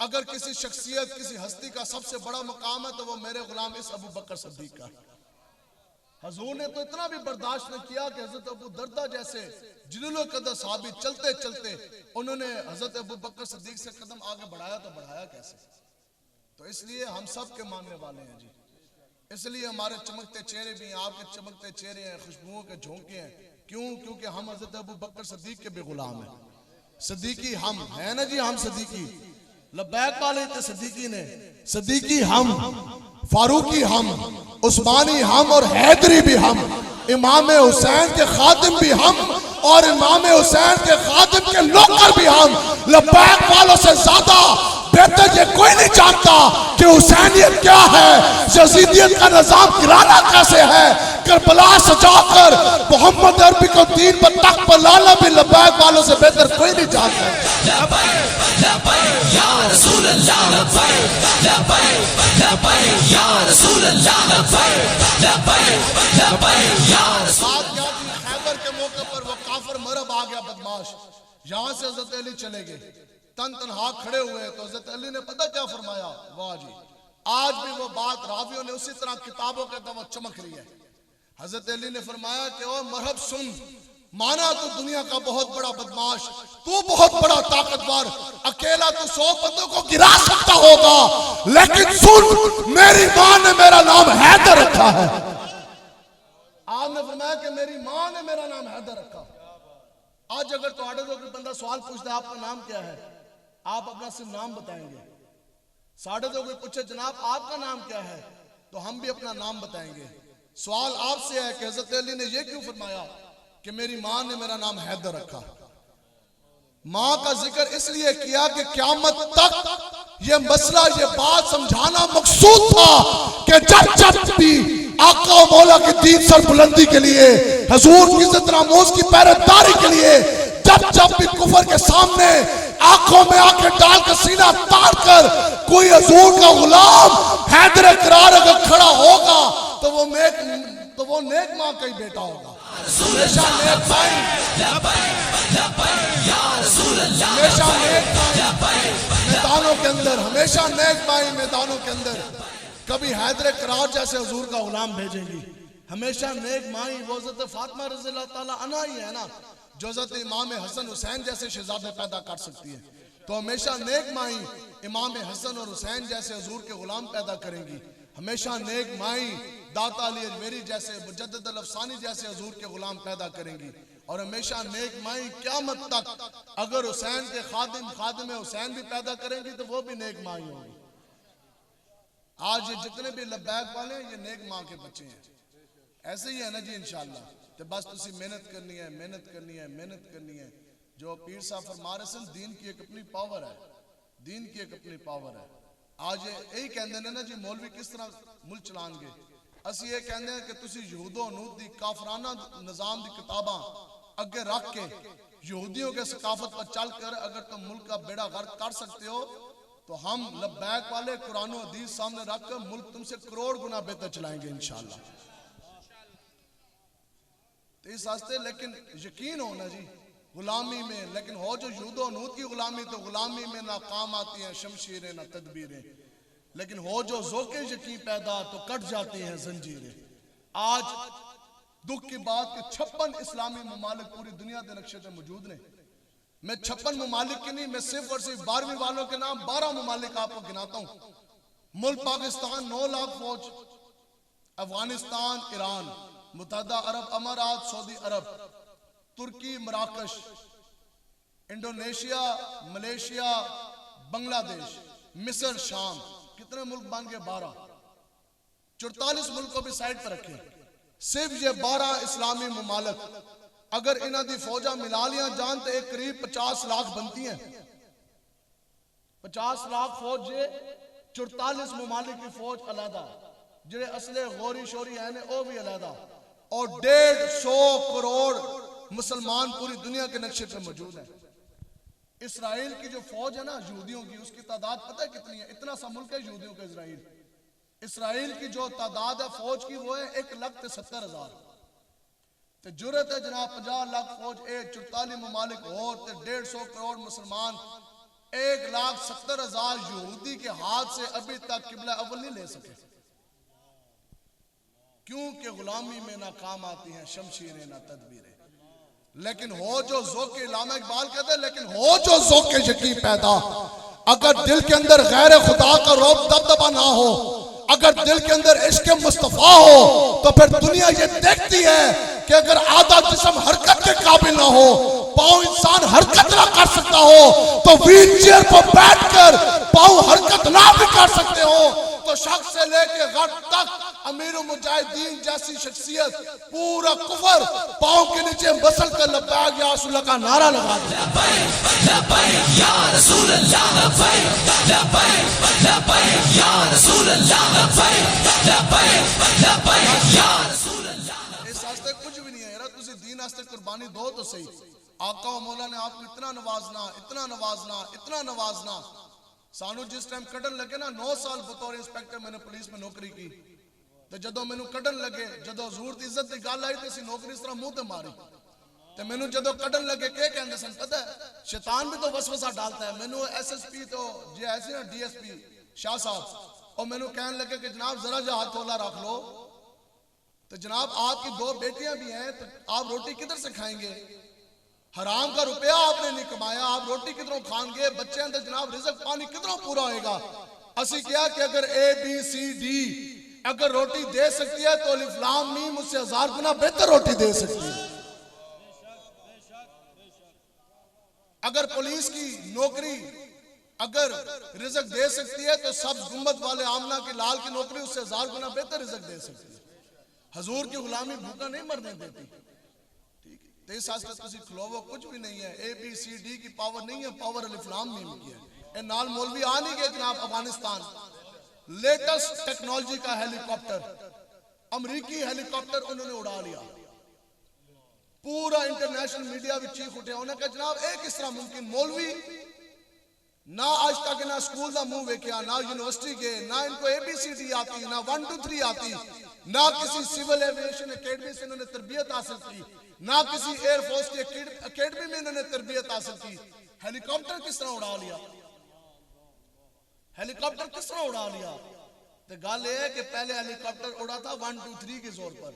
अगर किसी शख्सियत किसी हस्ती का सबसे बड़ा मकाम है तो वो मेरे गुलाम इस अबू बकर सिद्दीक का। हुज़ूर ने तो इतना भी बर्दाश्त नहीं किया कि हजरत अबू दरदा जैसे जिल्लुल कदर साहबी चलते चलते उन्होंने हजरत अबू बकर सिद्दीक से कदम आगे बढ़ाया, तो बढ़ाया कैसे? तो इसलिए हम सब के मानने वाले हैं जी, इसलिए हमारे चमकते चेहरे भी हैं, आपके चमकते चेहरे हैं, खुशबुओं के झोंके हैं। क्यों? क्योंकि हम हजरत अबू बकर सिद्दीक के भी गुलाम हैं। सिद्दीकी हम है ना जी, हम सिद्दीकी लब्बैक वाले थे, सिद्दीकी ने सिद्दीकी हम, फारूकी हम, उस्मानी हम और हैदरी भी हम, इमाम हुसैन के खादिम भी हम और इमाम हुसैन के खादिम के नौकर भी हम। लब्बैक वालों से ज्यादा बेहतर ये कोई नहीं जानता कि हुसैनियत क्या है, यजीदियत का निजाम गिराना कैसे है, करबला सजाकर मोहम्मद अरबी को दीन पर तख्त पर लाना भी लब्बैक वालों से बेहतर कोई नहीं जानता। खैबर के मौके पर वो काफिर मरब आ गया बदमाश, यहाँ से हजरत अली चले गए, तन तनहा खड़े हुए तो हजरत अली ने पता क्या फरमाया, वाह जी, आज भी वो बात रावियों ने उसी तरह किताबों के अंदर चमक रही है। हजरत अली ने फरमाया कि ओ मरहब सुन, माना तू दुनिया का बहुत बड़ा बदमाश, तू बहुत बड़ा ताकतवर, अकेला तू 100 बंदों को गिरा सकता होगा, लेकिन सुन, मेरी मां ने मेरा नाम हैदर रखा है। आपने फरमाया कि मेरी मां ने मेरा नाम हैदर रखा। आज अगर तुम्हारे तो कोई बंदा सवाल पूछता है आपका नाम क्या है, आप अपना सिर्फ नाम बताएंगे। साढ़े तो कोई पूछे जनाब आपका नाम क्या है, तो हम भी अपना नाम बताएंगे। सवाल आपसे है कि हजरत अली ने यह क्यों फरमाया कि मेरी मां ने मेरा नाम हैदर रखा। मां का जिक्र इसलिए किया कि क़यामत तक ये मसला, ये बात समझाना मकसूद था कि जब जब भी आका और मौला की दीन सर बुलंदी के लिए, हुजूर की इज्जत नामोज की पहरेदारी के लिए, जब जब भी कुफर के सामने आंखों में आंखें डालकर सीना तार कर कोई हुजूर का गुलाम हैदर करार अगर खड़ा होगा तो वो नेक मां का ही बेटा होगा। हमेशा नेक भाई, हमेशा नेक भाई मैदानों के अंदर, हमेशा नेक भाई मैदानों के अंदर, कभी हैदर करार जैसे हुजूर का गुलाम भेजेंगी। हमेशा नेक माई वो हज़रत फातिमा रज़ियल्लाहु ताला अन्हा ही है ना, जो हज़रत इमाम हसन हुसैन जैसे शहजादे पैदा कर सकती है। तो हमेशा नेक माई इमाम हसन और हुसैन जैसे हुजूर के गुलाम पैदा करेंगी। हमेशा नेक माई दाता अली अजमेरी जैसे, मुजद्दिद अल अफसानी जैसे हुजूर के गुलाम पैदा करेंगी। और हमेशा नेक माई क़यामत तक अगर हुसैन के खादिम हुसैन भी पैदा करेंगी तो वो भी नेक माई होंगी। आज ये जितने भी लब्बैक वाले हैं ये नेक माँ के बच्चे हैं। ऐसे ही है ना जी इंशाअल्लाह। तो बस तुसी मेहनत करनी है, मेहनत करनी है, मेहनत करनी है। जो पीर साहब फरमा रहे सन, दीन की एक अपनी पावर है, दीन की एक अपनी पावर है। आज यही कहते हैं ना जी मौलवी किस तरह मुल्क चलाएंगे। असि ये कहते हैं कि तुसी यहूदो नूद दी काफराना निजाम दी किताबां अगे रख के यहूदियों के सकाफत पर चल कर अगर तुम मुल्क का बेड़ा गर्क कर सकते हो तो हम लब्बैक वाले कुरान और हदीस सामने रखकर मुल्क तुमसे करोड़ गुना बेहतर चलाएंगे इंशाअल्लाह। तो इस वास्ते लेकिन यकीन हो ना जी गुलामी में, लेकिन हो जो यूदो नूद की गुलामी, तो गुलामी में ना काम आती हैं शमशीरें ना तदबीरें, लेकिन हो जो ज़ोक़े यकीन पैदा तो कट जाती हैं जंजीरें। आज दुख की बात कि 56 इस्लामी ममालिक पूरी दुनिया के नक्शे पे मौजूद ने। मैं 56 ममालिक की नहीं, मैं सिर्फ और सिर्फ 12वीं वालों के नाम 12 ममालिक आपको गिनाता हूँ। मुल्क पाकिस्तान 9 लाख फौज, अफगानिस्तान, ईरान, मुत्तहदा अरब अमारात, सऊदी अरब, तुर्की, मराकश, इंडोनेशिया, मलेशिया, बांग्लादेश, मिस्र, शाम, कितने मुल्क बन गए 12। 44 मुल्क को भी साइड पर रखे। सिर्फ ये 12 इस्लामी ममालिक अगर इन्हां दी फौजा मिला लिया जान तो एक करीब 50 लाख बनती हैं। 50 लाख फौज जे 44 ममालिक की फौज अलहदा, जेड़े असले गोरी शोरी है ने वो भी अलहदा, और 150 करोड़ मुसलमान पूरी दुनिया के नक्शे पे मौजूद है। इसराइल की जो फौज है ना यहूदियों की, उसकी तादाद पता है कितनी है? इतना सा मुल्क है यहूदियों का इसराइल। इसराइल की जो तादाद है फौज की वो है 1,70,000। तो जुरत है जनाब 50 लाख फौज, 44 ममालिक और 150 करोड़ मुसलमान, 1,70,000 यहूदी के हाथ से अभी तक किबला अव्वल नहीं ले सके, क्योंकि गुलामी में ना काम आती हैं शमशीरें ना तदबीरें। लेकिन हो जो ज़ौक़े, इलामा इकबाल कहते हैं, लेकिन हो जो ज़ौक़े यकीन पैदा, अगर दिल के अंदर गैर खुदा का रौब दबदबा ना हो, अगर दिल के अंदर इश्क मुस्तफा हो, तो फिर दुनिया ये देखती है कि अगर आधा जिस्म हरकत के काबिल ना हो, पाँव इंसान हरकत ना कर सकता हो, तो व्हील चेयर पर बैठकर पाँव हरकत ना भी कर सकते हो, तो शख्स से लेके गर्द तक अमीर मुजाहिदीन जैसी शख्सियत पूरा कुफर पाँव के नीचे मसल कर लब्बैक या रसूल अल्लाह का नारा लगा दे। इस वास्ते कुछ भी नहीं है यार, तुझे दीन वास्ते कुर्बानी दो तो सही। आका और मौला ने आपको इतना नवाजना, इतना नवाजना, इतना नवाजना। सानू जिस टाइम कटन लगे ना, 9 साल बतौर इंस्पेक्टर मैंने पुलिस में नौकरी की, तो जदों मैनू कटन लगे, जदों हजूर दी इज्जत की गल आई तो असीं नौकरी इस तरह मुंह ते मारी। तो मैनू जो कड़न लगे के कहते सन पता है, शैतान भी तो वसवसा डालता है। मैनू SSP तो जो ऐसे ना DSP शाह साहब, और मैनू कहने लगे कि जनाब जरा जो हाथ थोला रख लो, तो जनाब आपकी 2 बेटियां भी हैं, तो आप रोटी किधर से खाएंगे? हराम का रुपया आपने नहीं कमाया, आप रोटी किधरों खाएंगे? बच्चे तो जनाब रिज़्क पानी किधरों पूरा होएगा? असी क्या कि अगर ABCD अगर रोटी दे सकती है तो अलिफ लाम मीम उससे 1000 गुना बेहतर रोटी दे सकती है। अगर पुलिस की नौकरी अगर रिज़्क दे सकती है तो सब्ज गुंबद वाले आमना की लाल की नौकरी उससे 1000 गुना बेहतर रिज़्क दे सकती है। हजूर की गुलामी भूखा नहीं मरने देती। ठीक है, तो इस आस्ते तुसी खलोवो कुछ भी नहीं है। ABCD की पावर नहीं है, पावर अलिफ लाम मीम की है। ए नाल मौलवी आ नहीं गए जनाब अफगानिस्तान, लेटेस्ट टेक्नोलॉजी का हेलीकॉप्टर, अमरीकी हेलीकॉप्टर उन्होंने उड़ा लिया। पूरा इंटरनेशनल मीडिया भी चीख उठे, उन्होंने कहा जनाब एक किस तरह मुमकिन? मौलवी ना आज तक ना स्कूल का मुंह वेख्या, ना यूनिवर्सिटी गए, ना इनको ABCD आती, ना 1 2 3 आती, ना किसी सिविल एविएशन एकेडमी से इन्होंने तरबियत हासिल की, ना किसी एयरफोर्स की एकेडमी में इन्होंने तरबियत हासिल की। हेलीकॉप्टर किस तरह उड़ा लिया? हेलीकॉप्टर किस तरह उड़ा लिया? तो गल यह है कि पहले हेलीकॉप्टर उड़ा था 1 2 3 के जोर पर,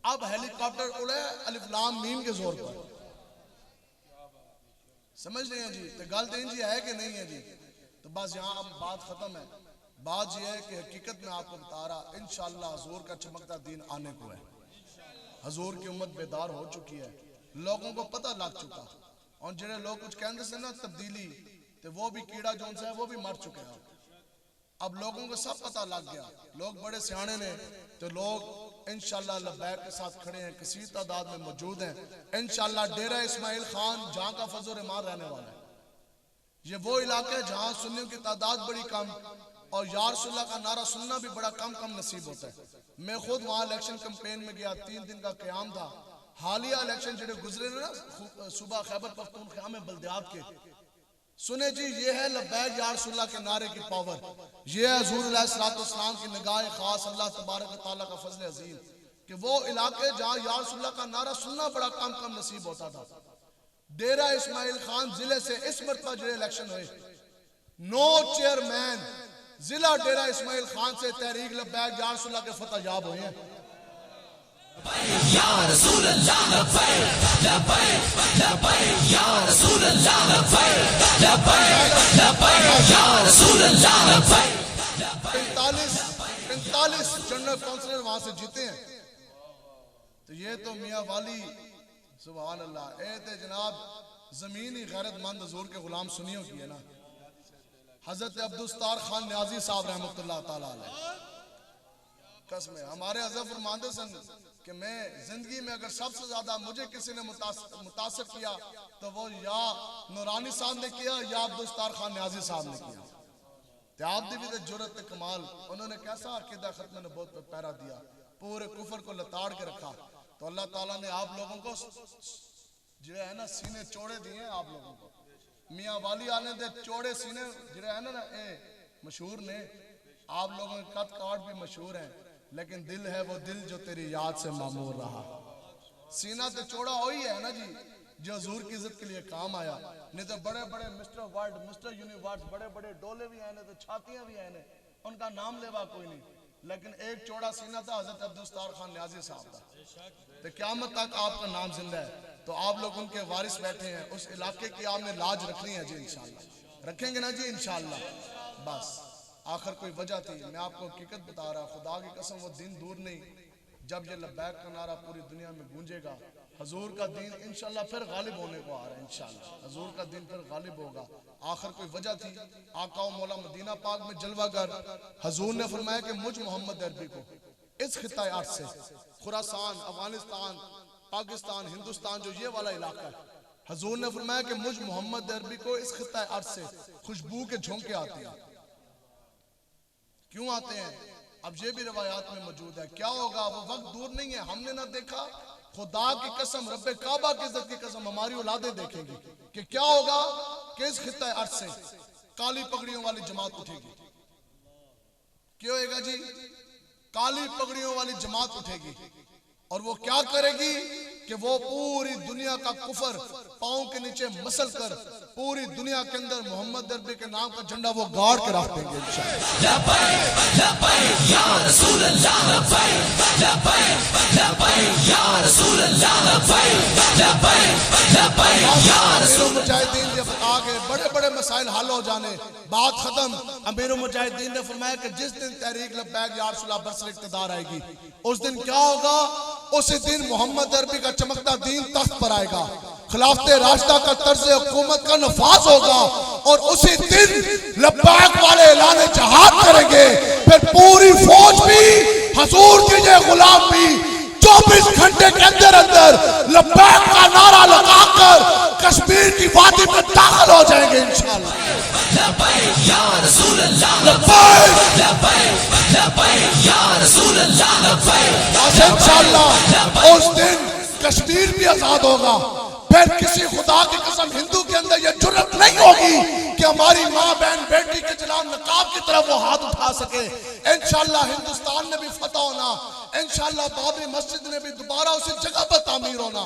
अब हेलीकॉप्टर उड़े अलिफ लाम मीम के जोर पर। समझ रहे हैं जी? तो गल तो इंजी है कि नहीं है जी? तो बस यहाँ अब बात खत्म है। बात यह है कि हकीकत में आपको बता रहा, इंशाअल्लाह हजूर का चमकता दिन आने को है। हजूर की उम्मत बेदार हो चुकी है, लोगों को पता लग चुका। और जो लोग कुछ कहते से ना तब्दीली, तो वो भी कीड़ा जोन सा है वो भी मर चुके हैं। अब लोगों को सब पता लग गया, लोग बड़े सियाने ने, तो लोग इंशाअल्लाह लब्बैक के साथ खड़े हैं, कसीर तादाद में मौजूद हैं। इंशाअल्लाह डेरा इस्माइल खान जहाँ का फजल रहमान रहने वाला है, ये वो इलाका है जहाँ सुन्नियों की तादाद बड़ी कम और या रसूलुल्लाह का नारा सुनना भी बड़ा कम नसीब होता है। मैं खुद वहाँ इलेक्शन कैंपेन में गया, 3 दिन का क़याम था। हालिया इलेक्शन जो गुजरे ना सुबह खैबर पख्तूनख्वा में बल्दियात के, सुने जी ये है लब्बैक या रसूलुल्लाह के नारे की पावर, ये है हुज़ूर अलैहिस्सलाम की निगाह खास, अल्लाह तबारक व तआला का फजल अजीम कि वो इलाके जहाँ या रसूलुल्लाह का नारा सुनना बड़ा कम नसीब होता था। डेरा इस्माइल खान जिले से इस मरतबा जो इलेक्शन हुए, 9 चेयरमैन जिला डेरा इस्माइल खान से तहरीक लब्बैक या रसूलुल्लाह के फतह याब हुए हैं। या रसूलल्लाह लब्बैक लब्बैक लब्बैक या रसूलल्लाह लब्बैक लब्बैक लब्बैक या रसूलल्लाह लब्बैक। 45 जनरल काउंसिलर वहां से जीते हैं। तो ये तो मियां वाली सुभान अल्लाह, ए ते जनाब जमीन ही गैरतमंद हुजूर के गुलाम सुनियों की है ना। हजरत अब्दुल सत्तार खान न्याजी साहब रहमतुल्लाह ताला अलैह कसम है, हमारे हज़रत फरमाते सन कि मैं जिंदगी में अगर सबसे ज्यादा मुझे किसी ने मुतासिर किया तो वो या नूरानी साहब ने किया या अब्दुल सत्तार खान न्याजी साहब ने किया। त्याग दी भी जुरत कमाल, उन्होंने कैसा अकीदा खत्म नबूवत पे पैरा दिया, पूरे कुफर को लताड़ के रखा। तो अल्लाह ताला ने आप लोगों को जो है ना सीने चौड़े दिए हैं। आप लोगों को मियाँ वाली आने दे चौड़े सीने जो है ना मशहूर ने, आप लोगों के कद काट भी मशहूर हैं, लेकिन दिल है वो दिल जो तेरी याद से मामूर रहा। सीना तो चौड़ा हो ही है ना जी, जो हुजूर की इज्जत के लिए काम आया। नहीं तो बड़े बड़े मिस्टर वर्ल्ड मिस्टर यूनिवर्स बड़े बड़े डोले भी आए, तो छातियां भी आए, उनका नाम लेवा कोई नहीं, लेकिन एक चौड़ा सीना था हजरत अब्दुल सत्तार खान न्याजी साहब का। तो क़यामत तक आपका नाम जिंदा है। तो आप लोग उनके वारिस बैठे हैं, उस इलाके की आपने लाज रखनी है जी, इंशाल्लाह रखेंगे ना जी इंशाल्लाह। बस आखिर कोई वजह थी, मैं आपको हकीकत बता रहा, खुदा की कसम वो दिन दूर नहीं जब ये लब्बैक का नारा पूरी दुनिया में गूंजेगा। हजूर का दिन इंशाल्लाह फिर गालिब होने को आ रहा है, इंशाल्लाह हजूर का दिन फिर गालिब होगा। आखिर कोई वजह थी, आका व मौला मदीना पाक में जलवागर हजूर ने फरमाया कि मुझ मोहम्मद अरबी को इस खित्ता अर्ज़ से, खुरासान अफगानिस्तान पाकिस्तान हिंदुस्तान जो ये वाला इलाका है, हजूर ने फरमाया कि मुझ मोहम्मद अरबी को इस खित्ता अर्ज़ से खुशबू के झोंके आते हैं। क्यों आते हैं? अब ये भी रवायात में मौजूद है। क्या होगा? वो वक्त दूर नहीं है, हमने ना देखा, खुदा की कसम रब्बे काबा की इज्जत की कसम हमारी औलादें देखेंगी कि क्या होगा कि इस खित्ता अर्ज़ से काली पगड़ियों वाली जमात उठेगी। क्या होएगा जी? काली पगड़ियों वाली जमात उठेगी और वो क्या करेगी? कि वो पूरी दुनिया का कुफर पाँव के नीचे मसल कर पूरी दुनिया के अंदर मोहम्मद अरबी के नाम का झंडा वो गाड़ के रख देंगे मुजाहिदीन जब आगे बड़े बड़े मसाइल हल हो जाने बात खत्म, अमीर मुजाहिदीन ने फरमाया कि जिस दिन तहरीक लब्बैक या रसूल अल्लाह बरसर इक़्तिदार आएगी उस दिन क्या होगा? उसी दिन मोहम्मद अरबी का चमकता दीन तख्त पर आएगा, खिलाफत राशिदा का तर्ज हुकूमत का नफाज होगा और उसी दिन लब्बैक वाले ऐलान जहाद करेंगे। फिर पूरी फौज भी हुजूर के ये गुलाम भी 24 घंटे के अंदर अंदर लब्बैक का नारा लगाकर कश्मीर की वादी में दाखिल हो जाएंगे इंशाअल्लाह। इंशाअल्लाह उस दिन कश्मीर भी आजाद होगा। फिर किसी खुदा की कसम हिंदू के अंदर यह जुर्रत नहीं होगी कि हमारी माँ बहन बेटी के जनाब नकाब की तरफ वो हाथ उठा सके। इंशाअल्लाह हिंदुस्तान में भी फतह होना, इंशाअल्लाह बाबरी मस्जिद ने भी दोबारा उसी जगह पर तामीर होना,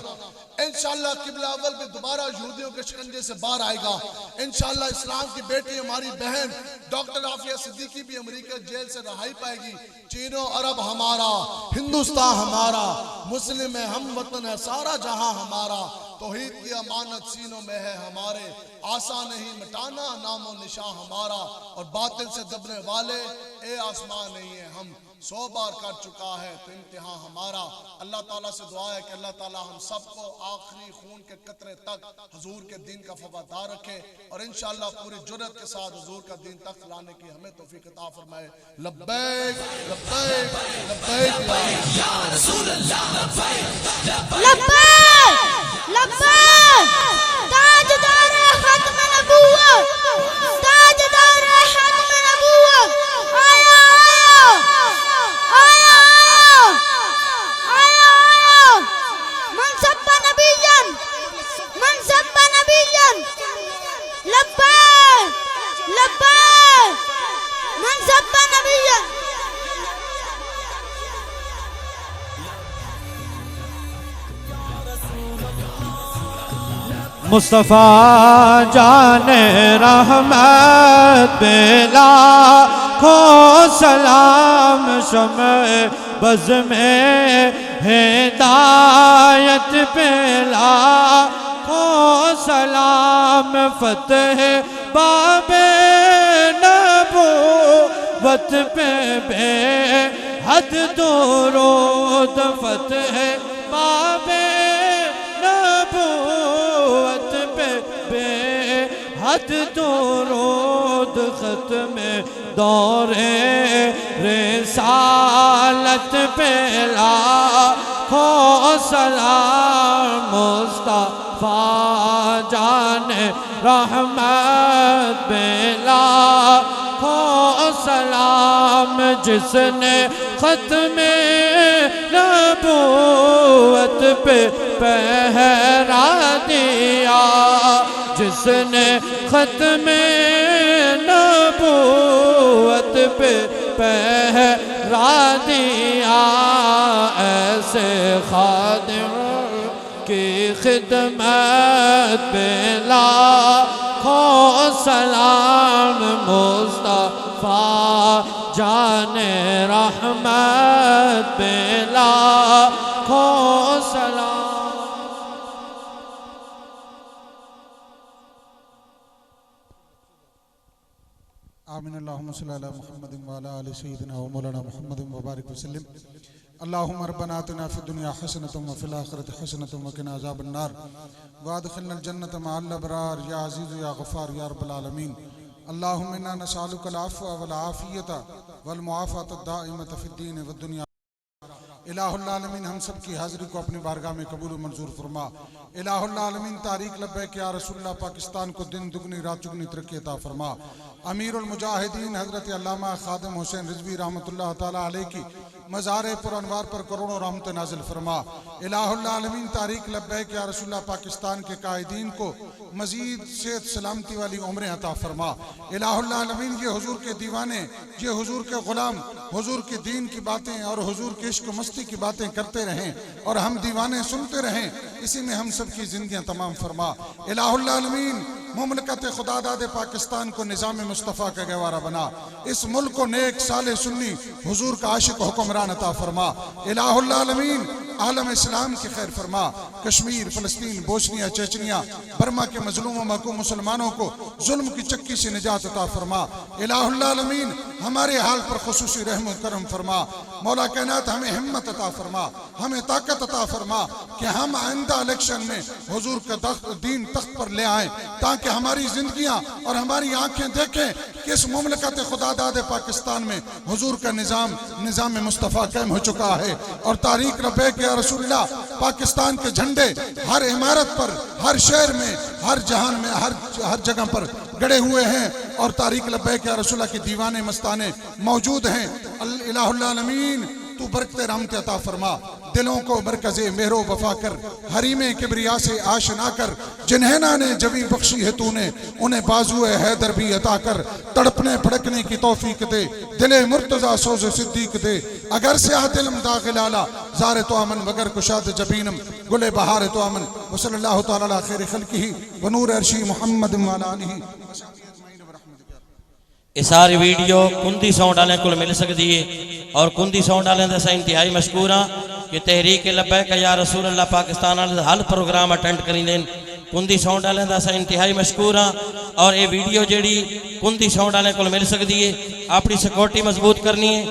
इंशाअल्लाह किबला अव्वल भी दोबारा यहूदियों के शिकंजे से बाहर आएगा। इंशाअल्लाह इस्लाम की बेटी हमारी बहन डॉक्टर आफिया सिद्दीकी भी अमेरिका जेल से रहाई पाएगी। चीनो अरब हमारा, हिंदुस्तान हमारा, मुस्लिम है, हम वतन है, सारा जहां हमारा, तौहीद की अमानत सीनों में है हमारे, आसान नहीं मिटाना नामो निशान हमारा, और बातिल से दबने वाले ए आसमान नहीं है हम 100 बार कर चुका है तो इम्तिहान हमारा। अल्लाह ताला से दुआ है कि अल्लाह ताला हम सबको आखिरी खून के कतरे तक हुजूर के दीन का वफादार रखे और इंशाअल्लाह पूरी जुर्रत के साथ हुजूर का दीन तक लाने की हमें तौफीक अता फरमाए। लब्बैक लब्बैक लब्बैक या रसूल अल्लाह, लब्बैक लब्बैक ताजदार खत्म नबूवत, ताजदार खत्म नबूवत आया आया आया आया मनसब्बा नबीयन लब्बैक लब्बैक मनसब्बा नबीयन। मुस्तफ़ा जाने रहमत बेला खो सलाम शमे बज़ में हिदायत पेला खो सलाम फतेह बाबे नबूवत पे बे हद दुरूद फतेह बाबे नबूवत पे बे हद दुरूद ख़त्म दौरे रिसालत पे लाखो सलाम मुस्तफ़ा जाने रहमत बेला खो सलाम जिसने ख़त्म नबूवत पे पहरा दिया, जिसने ख़त्म नबूवत पे पहरा दिया, ऐसे खादिम की खिदमत पे लाखों सलाम मुस्तफ़ा जाने रहमत पे लाखों सलाम। आमीन। अल्लाहुम्मा सल्ली अला मुहम्मद व अला आलि सय्यिदिना व मौलाना मुहम्मद व बारिक वसल्लम। अल्लाहुम्मा रब्बना आतिना फिद दुनिया हसनतन व फिल आखिरति हसनतन व क़िना अज़ाबन नार व अदखिलना जन्नत मअल अबरार या अज़ीज़ या गफ़ार या रब्बल आलमीन। अल्लाहुम्मा इन्ना नसअलुकल अफ़्व वल आफ़ियता वल मुआफ़ात दाइमत फ़िद दीन व दुनिया। इलाहुल आलमीन हम सब की हाज़िरी को अपनी बारगाह में कबूल मंजूर फरमा। इलाहुल आलमीन तारीक लब्बैक या रसूलल्लाह पाकिस्तान को दिन दुगनी रात चुगनी तरक्की अता फरमा। अमीरुल मुजाहिदीन हज़रत अल्लामा खादिम हुसैन रिज़वी रहमतुल्लाह ताला अलैह की मज़ार पुरअनवार पर करोड़ों रहमत नाजिल फरमा। इलाहुल आलमीन तारीक लब्बैक या रसूलुल्लाह पाकिस्तान के कायदीन को मजीद सेहत सलामती वाली उम्रें अता फरमा। इलाहुल आलमीन ये हुजूर के दीवाने, ये हुजूर के गुलाम हुजूर के दीन की बातें और हुजूर के इश्क मस्ती की बातें करते रहें और हम दीवाने सुनते रहें, इसी में हम सब की जिंदगियां तमाम फरमा। इलाहुल आलमीन मुमलकत खुदादाद पाकिस्तान को निज़ाम मुस्तफ़ा का गवारा बना, इस मुल्क को नेक साले सुन्नी हुजूर का आशिक हुक्मरान अता फरमा। इलाहुल आलमीन आलम इस्लाम की खैर फरमा। कश्मीर, फ़लस्तीन, बोस्निया, चेचनिया, बर्मा के मजलूम व महकूम मुसलमानों को जुल्म की चक्की से निजात अता फरमा। इलाहुल आलमीन हमारे हाल पर खुसूसी रहम व करम फरमा। मौला कायनात हमें हिम्मत अता फरमा, हमें ताकत अता फरमा कि हम आइंदा इलेक्शन में हुजूर का दीन तख्त पर ले आएं, ताकि हमारी जिंदगियां और हमारी आंखें देखें कि इस मुमलकत खुदादाद पाकिस्तान में हुजूर का निज़ाम मुस्तफ़ा कायम हो चुका है और तारीक लब्बैक या रसूलुल्लाह पाकिस्तान के झंडे हर इमारत पर, हर शहर में, हर जहान में, हर जगह पर गड़े हुए हैं और तारीक लब्बैक या रसूलुल्लाह के दीवाने मस्ताने मौजूद हैं। इलाहुल आलमीन तू बरकते रहमत अता फरमा, दिलों को मरकज़े मेहरो वफा कर, हरीमे किबरिया से आशना कर, जिन्हें ने जबी बख्शी है तूने उन्हें बाजुए हैदर भी अता कर। तड़पने फड़कने की तौफीक दे, दिले मुर्तज़ा सोज़ सिद्दीक दे, अगर स्याह दिलम दाखिल आला ज़ारे तो अमन मगर कुशाद जबीनम गुले बहार तो अमन। वसल्लल्लाहु तआला अला खैर खल्क़िही व नूर अर्शी मुहम्मद व अला आलिही। ये सारी वीडियो कुंदी साउंड वाले को मिल सकती है और कुंदी साउंड वाले का इंतहाई मशकूर हाँ कि तहरीक लब्बैक या रसूलुल्लाह पाकिस्तान वाले हर प्रोग्राम अटेंड करी देन। कुंदी साउंड वाले का इंतहाई मशकूर हाँ और ये वीडियो जी कुंदी साउंड वाले को मिल सकती है। अपनी सिक्योरिटी मजबूत करनी है।